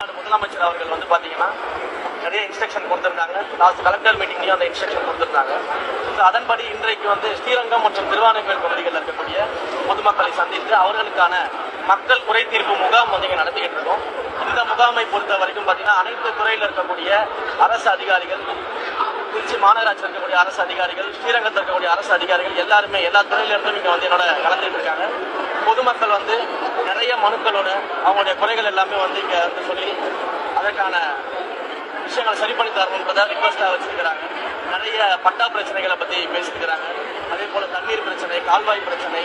முதலமைச்சர் அவர்கள் வந்து பாத்தீங்கன்னா நிறைய இன்ஸ்ட்ரக்ஷன் கொடுத்திருந்தாங்க. லாஸ்ட் கலெக்டர் மீட்டிங்லயும் அந்த இன்ஸ்ட்ரக்ஷன் கொடுத்திருந்தாங்க. அதன்படி இன்றைக்கு வந்து ஸ்ரீரங்கம் மற்றும் திருவானைக்கோயில் பகுதிகளில் இருக்கக்கூடிய பொதுமக்களை சந்தித்து அவர்களுக்கான மக்கள் குறை தீர்ப்பு முகாம் வந்து இங்க நடத்திக்கிட்டு இருக்கோம். இந்த முகாமை பொறுத்த வரைக்கும் பாத்தீங்கன்னா அனைத்து துறையில் இருக்கக்கூடிய அரசு அதிகாரிகள், திருச்சி மாநகராட்சி இருக்கக்கூடிய அரசு அதிகாரிகள், ஸ்ரீரங்கத்தில் இருக்கக்கூடிய அரசு அதிகாரிகள் எல்லாருமே எல்லா துறையில இருந்தும் இங்க வந்து என்னோட கலந்துட்டு இருக்காங்க. பொதுமக்கள் வந்து நிறைய மனுக்களோட அவங்களுடைய குறைகள் எல்லாமே வந்து இங்க வந்து சொல்லி அதற்கான விஷயங்களை சரி பண்ணி தரணுன்றதை ரிக்வஸ்டா வச்சிருக்கிறாங்க. நிறைய பட்டா பிரச்சனைகளை பத்தி பேசிக்கிறாங்க. அதே போல தண்ணீர் பிரச்சனை, கால்வாய் பிரச்சனை,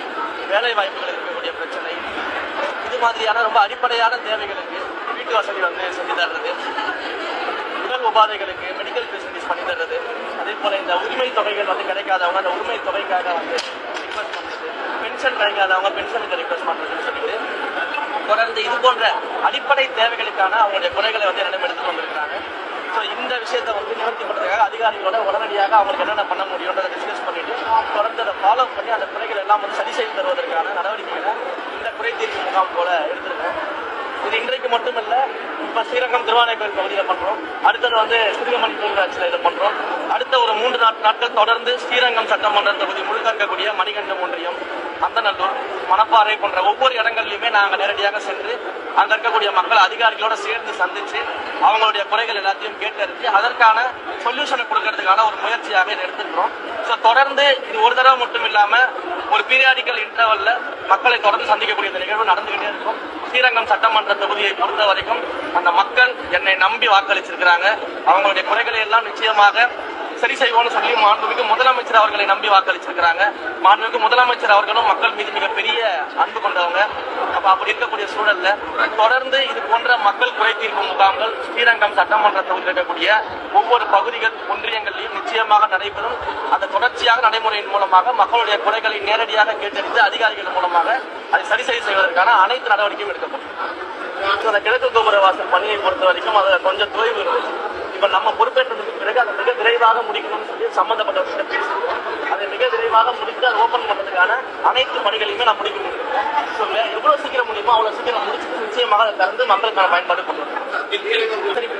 வேலை வாய்ப்புகள் இருக்கக்கூடிய பிரச்சனை, இது மாதிரியான ரொம்ப அடிப்படையான தேவைகளுக்கு வீட்டு வசதி வந்து செஞ்சு தர்றது, உடல் உபாதைகளுக்கு மெடிக்கல் ஃபெசிலிட்டிஸ் பண்ணி தர்றது, அதே போல இந்த உரிமை தொகைகள் வந்து கிடைக்காதவங்க அந்த உரிமை தொகைக்காக வந்து ரிக்வஸ்ட் பண்றது, பென்ஷன் கிடைக்காதவங்க பென்ஷனுக்கு ரிக்வஸ்ட் பண்றதுன்னு சொல்லிட்டு தொடர்ந்து இது போன்ற அடிப்படை தேவைகளுக்கான அவங்களுடைய குறைகளை வந்து என்னிடம் எடுத்து வந்திருக்கிறாங்க. ஸோ இந்த விஷயத்தை வந்து நிவர்த்தி பண்ணுறதுக்காக அதிகாரிகளோட உடனடியாக அவங்களுக்கு என்னென்ன பண்ண முடியும்ன்றதை டிஸ்கஸ் பண்ணிட்டு தொடர்ந்து அதை ஃபாலோ பண்ணி அந்த குறைகள் எல்லாம் வந்து சரி செய்து தருவதற்கான நடவடிக்கைகளை இந்த குறை தீர்ப்பு முகாம் போல எடுத்திருக்கோம். இது இன்றைக்கு மட்டுமல்ல, இப்போ ஸ்ரீரங்கம் திருவானைக்கோயில் பகுதியில் பண்றோம், அடுத்தது வந்து சிறுகமணி பேரூராட்சியில் இதை பண்றோம். அடுத்த ஒரு 3 நாட்கள் தொடர்ந்து ஸ்ரீரங்கம் சட்டமன்ற தொகுதி முழுக்க இருக்கக்கூடிய மணிகண்டம் ஒன்றியம், அந்தநல்லூர், மணப்பாறை போன்ற ஒவ்வொரு இடங்கள்லையுமே நாங்கள் நேரடியாக சென்று அங்க இருக்கக்கூடிய மக்கள் அதிகாரிகளோட சேர்ந்து சந்திச்சு அவங்களுடைய குறைகள் எல்லாத்தையும் கேட்டறிஞ்சு அதற்கான சொல்யூஷனை கொடுக்கறதுக்கான ஒரு முயற்சியாக இதை எடுத்துக்கிறோம். ஸோ தொடர்ந்து இது ஒரு தடவை மட்டும் இல்லாம ஒரு பீரியாடிக்கல் இன்டர்வல்ல மக்களை தொடர்ந்து சந்திக்கக்கூடிய நிகழ்வு நடந்துகிட்டே இருக்கும். ஸ்ரீரங்கம் சட்டமன்ற தொகுதியை பொறுத்த வரைக்கும் அந்த மக்கள் என்னை நம்பி வாக்களிச்சிருக்கிறாங்க. அவங்களுடைய குறைகளை எல்லாம் நிச்சயமாக சரி செய்வோம்னு சொல்லி மாண்புமிகு முதலமைச்சர் அவர்களை நம்பி வாக்களிச்சிருக்கிறாங்க. மாண்புமிகு முதலமைச்சர் அவர்களும் மக்கள் மீது மிகப்பெரிய அன்பு கொண்டவங்க. அப்ப அப்படி இருக்கக்கூடிய சூழல்ல தொடர்ந்து இது போன்ற மக்கள் குறை தீர்ப்பு முகாம்கள் ஸ்ரீரங்கம் சட்டமன்ற தொகுதியில் இருக்கக்கூடிய ஒவ்வொரு பகுதிகள் ஒன்றியங்களிலும் நிச்சயமாக நடைபெறும். அந்த தொடர்ச்சியாக நடைமுறையின் மூலமாக மக்களுடைய குறைகளை நேரடியாக கேட்டறிந்து அதிகாரிகள் மூலமாக அதை சரி செய்வதற்கான அனைத்து நடவடிக்கையும் எடுக்கப்படும். அந்த கிழக்கு கோபுர வாசல் பணியை பொறுத்த வரைக்கும் அதுல கொஞ்சம் தொய்வு இருந்துச்சு. இப்ப நம்ம பொறுப்பேற்றதுக்கு பிறகு அதை மிக விரைவாக முடிக்கணும்னு சொல்லி சம்பந்தப்பட்ட பேசியிருக்கோம். அதை மிக விரைவாக முடித்து அதை ஓபன் பண்றதுக்கான அனைத்து பணிகளையுமே நான் முடிக்க முடியும். எவ்வளவு சீக்கிரம் முடியுமோ அவ்வளவு சீக்கிரம் முடிச்சுட்டு நிச்சயமாக அதை திறந்து மக்களுக்கான பயன்பாடு பண்ணுறோம்.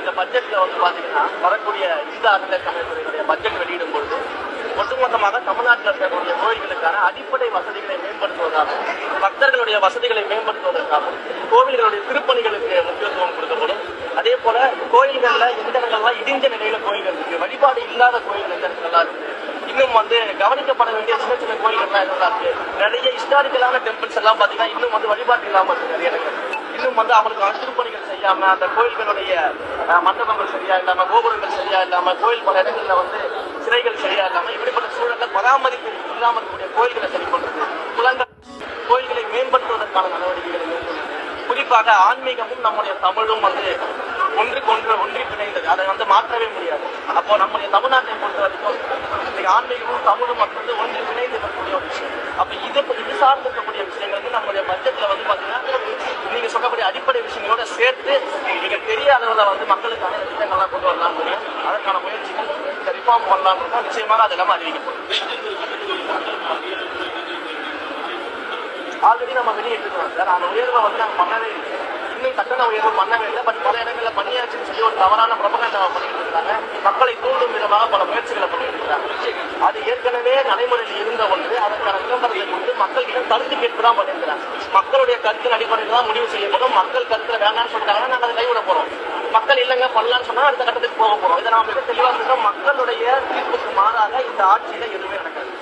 இந்த பட்ஜெட்ல வந்து பாத்தீங்கன்னா வரக்கூடிய இந்த அறநிலையத்துறையினுடைய பட்ஜெட் வெளியிடும் பொழுது ஒட்டுமொத்தமாக தமிழ்நாட்டில் இருக்கக்கூடிய கோயில்களுக்கான அடிப்படை வசதிகளை மேம்படுத்துவதாகவும் பக்தர்களுடைய வசதிகளை மேம்படுத்துவதற்காகவும் கோவில்களுடைய திருப்பணிகளுக்கு முக்கியத்துவம் கொடுக்கப்படும். அதே போல கோயில்கள்ல எந்த இடங்கள்லாம் இடிஞ்ச நிலையில கோயில்கள் இருக்கு, வழிபாடு இல்லாத கோயில்கள் எந்த இடங்கள்லாம் இருக்கு, இன்னும் வந்து கவனிக்கப்பட வேண்டிய சின்ன சின்ன கோயில்கள்லாம் எல்லாம் இருக்கு, நிறைய ஹிஸ்டாரிக்கலான டெம்பிள்ஸ் எல்லாம் பாத்தீங்கன்னா இன்னும் வந்து வழிபாட்டு இல்லாம இருக்கு. நிறைய இடங்கள் இன்னும் வந்து அவங்களுக்கு திருப்பணிகள் செய்யாம அந்த கோயில்களுடைய மண்டபங்கள் சரியா இல்லாம, கோபுரங்கள் சரியா இல்லாம, கோயில் பல இடங்கள்ல வந்து சிறைகள் சரியா இல்லாம, இப்படிப்பட்ட சூழல்ல பராமரிப்பு இல்லாமல் இருக்கக்கூடிய கோயில்களை சரி பண்றது, குளங்கள் கோயில்களை மேம்படுத்துவதற்கான நடவடிக்கைகளை மேற்கொள்வது, குறிப்பாக ஆன்மீகமும் நம்முடைய தமிழும் வந்து ஒன்றி பிணைந்தது, அதை வந்து மாற்றவே முடியாது. அப்போ நம்முடைய தமிழ்நாட்டை பொறுத்த வரைக்கும் ஆன்மீகமும் தமிழும் வந்து ஒன்றி பிணைந்து இருக்கக்கூடிய ஒரு விஷயம். அப்ப இது சார்ந்து இருக்கக்கூடிய விஷயங்களுக்கு நம்முடைய பட்ஜெட்ல வந்து பாத்தீங்கன்னா நீங்க சொல்லக்கூடிய அடிப்படை விஷயங்களோட சேர்த்து மிக பெரிய அளவுல வந்து மக்களுக்கான திட்டங்கள்லாம் கொண்டு வரலாம் முடியும். அதற்கான முயற்சிகள் ரிஃபார்ம் பண்ணலாம் இருக்கும். நிச்சயமாக அது எல்லாமே அறிவிக்கப்படும். ஆல்ரெடி நம்ம வெளியிட்டிருக்கோம் சார். அந்த உயர்வை வந்து நாங்கள் பண்ணவே இல்லை, இன்னும் கட்டண உயர்வு பண்ணவே இல்லை. பட் பல இடங்கள்ல பண்ணியாச்சுன்னு சொல்லி ஒரு தவறான பிரபகண்டாவை பண்ணிட்டு இருக்காங்க. மக்களை தூண்டும் விதமாக பல முயற்சிகளை பண்ணிட்டு இருக்காங்க. அது ஏற்கனவே நடைமுறையில் இருந்த ஒன்று. அதற்கான விளம்பரத்தை கொண்டு மக்கள்கிட்ட கருத்து கேட்டு தான் பண்ணிருக்கிறாங்க. மக்களுடைய கருத்தின் அடிப்படையில் தான் முடிவு செய்யப்படும். மக்கள் கருத்துல வேண்டாம்னு சொல்லிட்டாங்கன்னா நாங்கள் அதை கைவிட போறோம். மக்கள் இல்லைங்க பண்ணலான்னு சொன்னா அடுத்த கட்டத்துக்கு போக போறோம். இதை நாம் மிக தெளிவாக இருக்கோம். மக்களுடைய தீர்ப்புக்கு மாறாக இந்த ஆட்சியில எதுவுமே நடக்காது.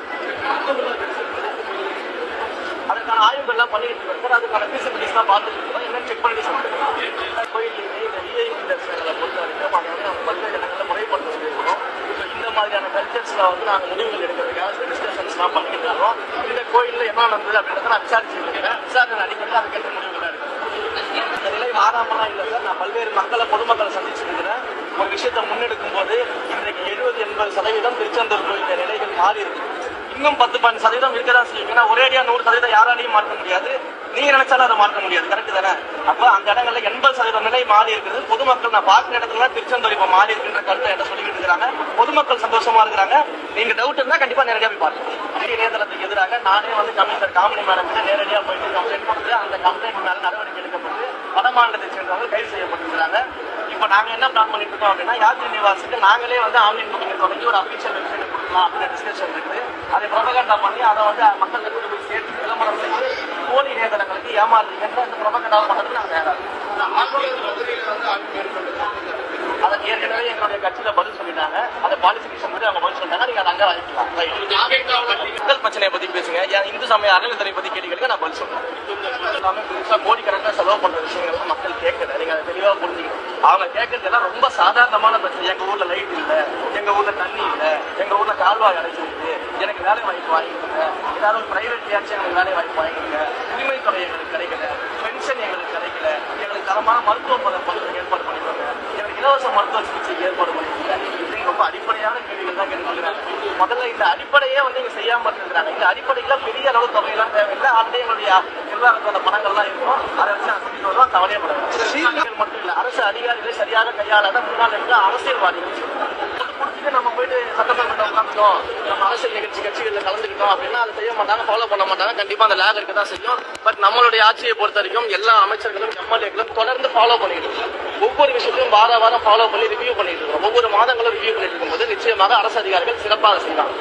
அதற்கான ஆய்வுகள் எல்லாம் பண்ணிட்டு இருக்கோம். அதுக்கான ஃபீஸிபிலிட்டிஸ் தான் பார்த்துட்டு இருக்கோம். என்ன செக் பண்ணி சொல்லிட்டு கோயிலுமே இந்த விஐபி தரிசனங்களை பொறுத்த வரைக்கும் அதை வந்து நம்ம பல்வேறு இடங்களில் முறைப்படுத்த சொல்லியிருக்கோம். இப்போ இந்த மாதிரியான கல்ச்சர்ஸ்ல வந்து நாங்கள் முடிவுகள் எடுக்கிறதுக்காக சில டிஸ்கஷன்ஸ்லாம் பண்ணிட்டு இருக்கோம். இந்த கோயிலில் என்ன நடந்தது அப்படின்றத நான் விசாரிச்சுருக்கேன். விசாரணை அடிப்படையில் அதுக்கேற்ற முடிவுகளாக இருக்கு. இந்த நிலை மாறாமலாம் இல்லை சார். நான் பல்வேறு பொதுமக்களை சந்திச்சிருக்கிறேன். ஒரு விஷயத்தை முன்னெடுக்கும் போது இன்றைக்கு 70-80% திருச்செந்தூர் கோயில் நிலைகள் மாறி இருக்கு. இன்னும் 10-15% இருக்கதான் செய்யும். ஏன்னா ஒரேடியா 100% யாராலையும் மாற்ற முடியாது. நீங்க நினைச்சாலும் அதை மாற்ற முடியாது. கரெக்ட் தானே? அப்ப அந்த இடங்கள்ல 80% நிலை மாறி இருக்குது. பொதுமக்கள் நான் பார்க்கிற இடத்துல திருச்செந்தூர் இப்ப மாறி இருக்குன்ற கருத்தை என்ன சொல்லிட்டு இருக்கிறாங்க. பொதுமக்கள் சந்தோஷமா இருக்கிறாங்க. நீங்க டவுட் இருந்தா கண்டிப்பா நேரடியா போய் பாருங்க. இணையதளத்துக்கு எதிராக நானே வந்து கமிஷனர் காமெடி மேடம் நேரடியா போயிட்டு கம்ப்ளைண்ட் கொடுத்து அந்த கம்ப்ளைண்ட் மேல நடவடிக்கை எடுக்கப்பட்டு வட மாநிலத்தை சேர்ந்தவங்க கைது செய்யப்பட்டிருக்கிறாங்க. இப்போ நாங்கள் என்ன பிளான் பண்ணிட்டு இருக்கோம் அப்படின்னா, யாத்ரி நிவாஸுக்கு நாங்களே வந்து ஆன்லைன் புக்கிங் தொடங்கி ஒரு அஃபீஷியல் வெப்சைட் கொடுக்கலாம் அப்படின்னு டிஸ்கஷன் இருக்குது. அதை ப்ரொபகண்டா பண்ணி அதை வந்து மக்களுக்கு கொண்டு போய் சேர்த்து விளம்பரம் செய்து போலி இணையதளங்களுக்கு ஏமாறுறீங்கன்ற இந்த ப்ரொபகண்டா பண்ணுறதுக்கு நாங்கள் தயாராக அதை ஏற்கனவே எங்களுடைய கட்சியில பதில் சொல்லிட்டாங்க. அதை பாலிசி கமிஷன் பத்தி அவங்க பதில் சொல்லிட்டாங்க. நீங்க அதை அங்கே வாங்கிக்கலாம். மக்கள் பிரச்சனையை பத்தி பேசுங்க. ஏன் இந்து சமய அறநிலையத்துறை பத்தி கேள்விகளுக்கு நான் பதில் சொல்றேன். எல்லாமே பெருசா கோடிக்கணக்கில் செலவு பண்ற விஷயங்கள் மக்கள் கேட்கல. நீங்க அதை தெளிவா புரிஞ்சுக்கணும். அவங்க கேட்கறதெல்லாம் ரொம்ப சாதாரணமான பிரச்சனை. எங்க ஊர்ல லைட் இல்லை, எங்க ஊர்ல தண்ணி இல்லை, எங்க ஊர்ல கால்வாய் அடைச்சிருக்கு, எனக்கு வேலை வாய்ப்பு வாங்கிக்கோங்க, ஏதாவது பிரைவேட் ஏதாச்சும் எங்களுக்கு வேலை வாய்ப்பு வாங்கிக்கோங்க, உரிமைத்தொகை எங்களுக்கு கிடைக்கல, பென்ஷன் எங்களுக்கு கிடைக்கல, எங்களுக்கு தரமான மருத்துவ பதவிக்கு ஏற்பாடு பண்ணிக்கோங்க, எங்களுக்கு இலவச மருத்துவ சிகிச்சைக்கு ஏற்பாடு பண்ணிக்கோங்க. இது ரொம்ப அடிப்படையான கேள்விகள் தான் கேட்டுக்கிறாங்க. முதல்ல இந்த அடிப்படையே வந்து இங்க செய்யாம இருக்கிறாங்க. இந்த அடிப்படைக்கெல்லாம் பெரிய அளவு தொகையெல்லாம் தேவையில்லை. ஆல்ரெடி எங்களுடைய நிர்வாகத்தோட பணங்கள்லாம் இருக்கும். அதை வச்சு நான் செஞ்சுட்டு வருவோம். கவலையப்படுறேன் மட்டும் இல்லை, அரசு அதிகாரிகளை சரியாக கையாளாத முன்னாள் இருக்க அரசியல்வாதிகள் கொடுத்துட்டு நம்ம போயிட்டு சட்டமன்றத்தில் உட்காந்துட்டோம், நம்ம அரசியல் நிகழ்ச்சி கட்சிகளில் கலந்துக்கிட்டோம் அப்படின்னா அதை செய்ய மாட்டாங்க, ஃபாலோ பண்ண மாட்டாங்க. கண்டிப்பா அந்த லேக் இருக்க தான் செய்யும். பட் நம்மளுடைய ஆட்சியை பொறுத்த வரைக்கும் எல்லா அமைச்சர்களும் எம்எல்ஏக்களும் தொடர்ந்து ஃபாலோ பண்ணிட்டு இருக்கோம். ஒவ்வொரு விஷயத்தையும் வாரம் ஃபாலோ பண்ணி ரிவ்யூ பண்ணிட்டு இருக்கோம். ஒவ்வொரு மாதங்களும் ரிவ்யூ பண்ணிட்டு இருக்கும்போது நிச்சயமாக அரசு அதிகாரிகள் சிறப்பாக செய்யலாம்.